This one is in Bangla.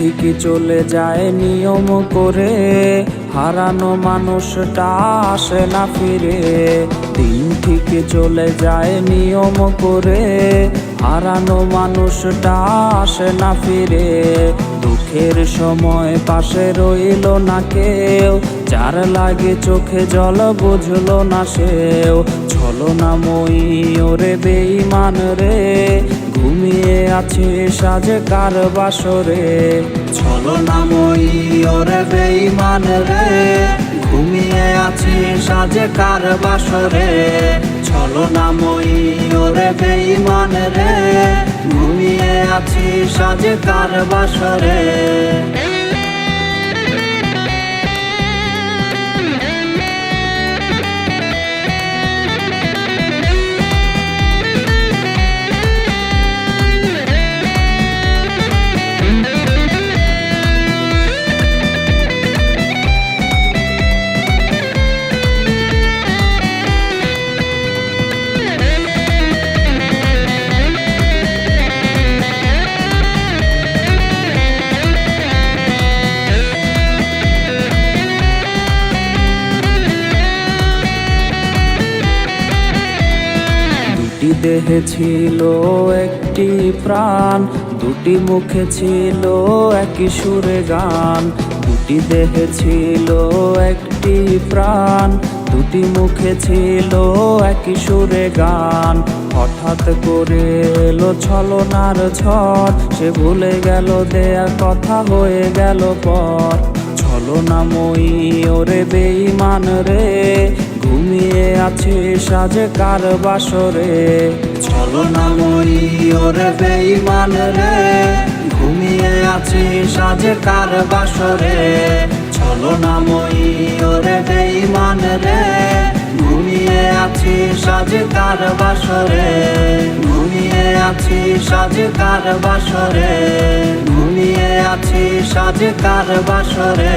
ঠিকই চলে যায় নিয়ম করে, হারানো মানুষটা আসে না ফিরে। দিন ঠিকই চলে যায় নিয়ম করে, হারানো মানুষটা আসে না ফিরে। দুঃখের সময় পাশে রইল না কেউ, যার লাগে চোখে জল বুঝলো না সেও। ছলনাময়ী ওরে বেঈমান রে, ঘুমিয়ে আছে সাজে কার বাসরে। ছলনাময়ী ওরে বেঈমান রে, ঘুমিয়ে আছে সাজে কার বাসরে। ছলনাময়ী ওরে বেঈমান রে, ঘুমিয়ে আছি সাজে কার বাসরে। দুটি দেহে ছিল একটি প্রাণ, দুটি মুখে ছিল একই সুরে গান। দুটি দেহে ছিল একটি প্রাণ, দুটি মুখে ছিল একই সুরে গান। হঠাৎ করে এলো ছলনার ঝড়, সে ভুলে গেল দেয়া কথা হয়ে গেল পর। ছলনাময়ী ওরে বেঈমান রে, ঘুমিয়ে আছে সাজে কার বাসরে। ছলনাময়ী ওরে বেঈমান রে, ঘুমিয়ে আছে সাজে কার বাসরে। ছলনাময়ী ওরে বেঈমান রে, ঘুমিয়ে আছি সাজে কার বাসরে। ঘুমিয়ে আছি সাজে কার বাসরে। ঘুমিয়ে আছি সাজে কার বাসরে।